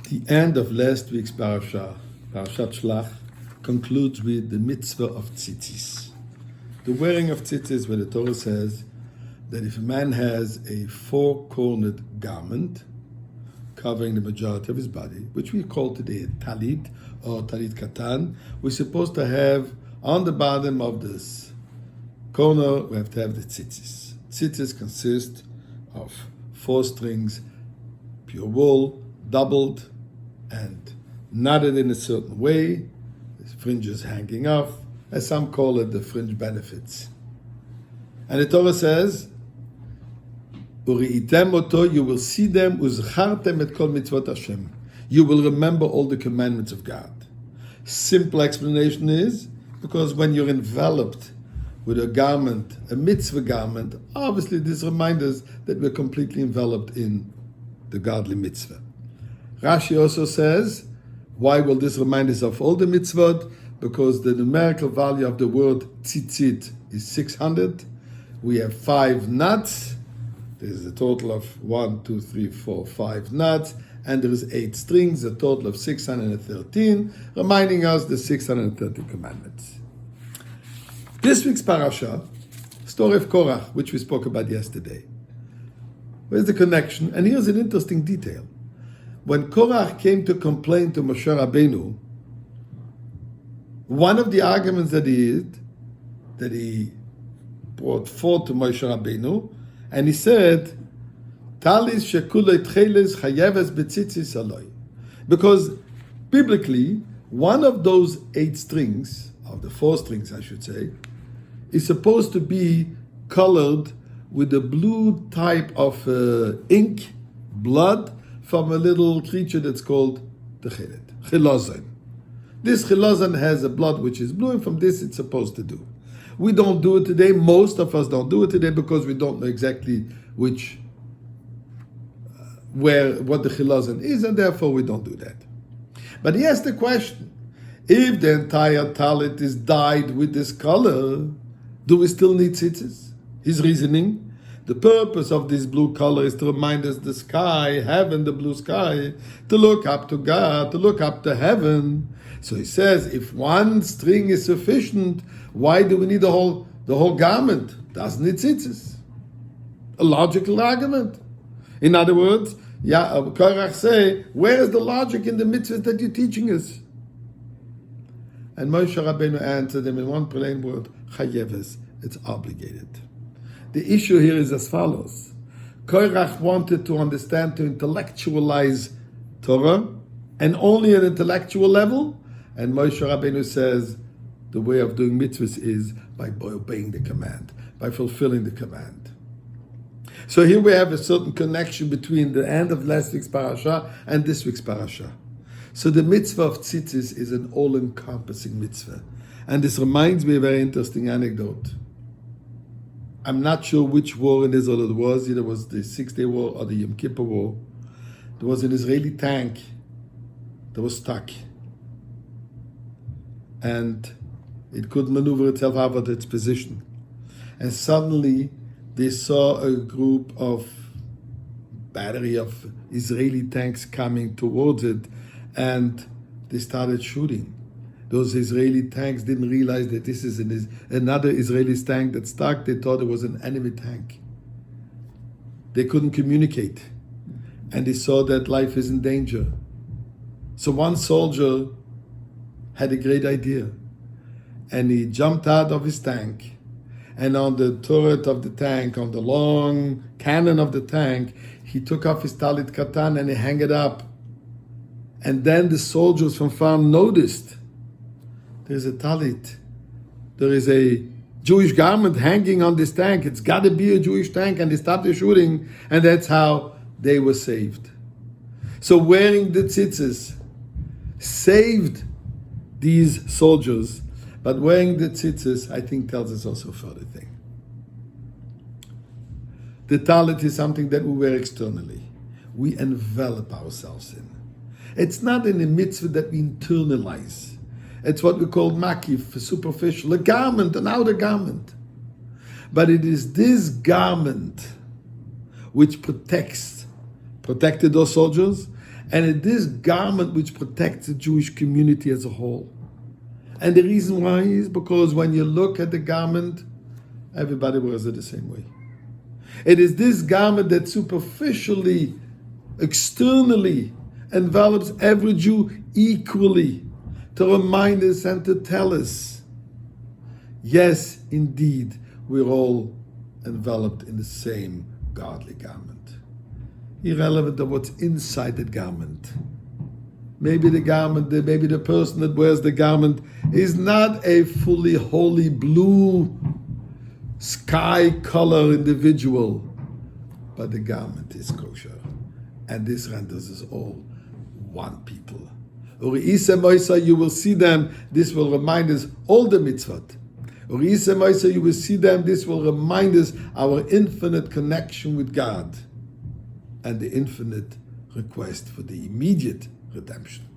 The end of last week's parasha, Parashat Shlach, concludes with the mitzvah of tzitzis. The wearing of tzitzis, where the Torah says that if a man has a four-cornered garment covering the majority of his body, which we call today a Talith or Talith Katan, we're supposed to have on the bottom of this corner, we have to have the tzitzis. Tzitzis consist of 4 strings, pure wool, doubled and knotted in a certain way, the fringes hanging off, as some call it the fringe benefits. And the Torah says, Uri'item oto, you will see them, uzchartem et kol mitzvot Hashem. You will remember all the commandments of God. Simple explanation is, because when you're enveloped with a garment, a mitzvah garment, obviously this reminds us that we're completely enveloped in the godly mitzvah. Rashi also says, why will this remind us of all the mitzvot? Because the numerical value of the word tzitzit is 600. We have 5 knots. There's a total of 5 knots. And there is 8 strings, a total of 613, reminding us the 630 commandments. This week's parasha, story of Korach, which we spoke about yesterday. Where's the connection? And here's an interesting detail. When Korach came to complain to Moshe Rabbeinu, one of the arguments that he brought forth to Moshe Rabbeinu, and he said, Talith shekulei tcheles chayeves betzitzis aloi. Because biblically, one of those 8 strings, of the 4 strings I should say, is supposed to be colored with the blue type of ink, blood, from a little creature that's called the chilazon. This chilazon has a blood which is blue, and from this it's supposed to do. We don't do it today. Most of us don't do it today because we don't know exactly what the chilazon is, and therefore we don't do that. But he asked the question, if the entire talit is dyed with this color, do we still need tzitzis? His reasoning, the purpose of this blue color is to remind us the sky, heaven, the blue sky, to look up to God, to look up to heaven. So he says, if one string is sufficient, why do we need the whole garment? Doesn't need tzitzis. A logical argument. In other words, Korach say, where is the logic in the mitzvahs that you're teaching us? And Moshe Rabbeinu answered him in one plain word, chayeves, it's obligated. The issue here is as follows. Korach wanted to understand, to intellectualize Torah, and only at an intellectual level. And Moshe Rabbeinu says, the way of doing mitzvahs is by obeying the command, by fulfilling the command. So here we have a certain connection between the end of last week's parasha and this week's parasha. So the mitzvah of tzitzis is an all-encompassing mitzvah. And this reminds me of a very interesting anecdote. I'm not sure which war in Israel it was. Either it was the 6-Day War or the Yom Kippur War. There was an Israeli tank that was stuck. And it couldn't maneuver itself out of its position. And suddenly they saw a battery of Israeli tanks coming towards it, and they started shooting. Those Israeli tanks didn't realize that this is another Israeli tank that's stuck. They thought it was an enemy tank. They couldn't communicate. And they saw that life is in danger. So one soldier had a great idea. And he jumped out of his tank. And on the turret of the tank, on the long cannon of the tank, he took off his talit katan and he hung it up. And then the soldiers from farm noticed, there's a talit. There is a Jewish garment hanging on this tank. It's got to be a Jewish tank. And they started shooting. And that's how they were saved. So wearing the tzitzis saved these soldiers. But wearing the tzitzis, I think, tells us also a further thing. The talit is something that we wear externally. We envelop ourselves in. It's not in a mitzvah that we internalize. It's what we call makif, superficial, a garment, an outer garment. But it is this garment which protected those soldiers And it is garment which protects the Jewish community as a whole. And the reason why is because when you look at the garment, everybody wears it the same way. It is this garment that superficially, externally, envelops every Jew equally to remind us and to tell us, yes, indeed, we're all enveloped in the same godly garment. Irrelevant of what's inside that garment. Maybe the person that wears the garment is not a fully holy blue sky color individual, but the garment is kosher. And this renders us all one people. You will see them, this will remind us all the mitzvot. You will see them, this will remind us our infinite connection with God and the infinite request for the immediate redemption.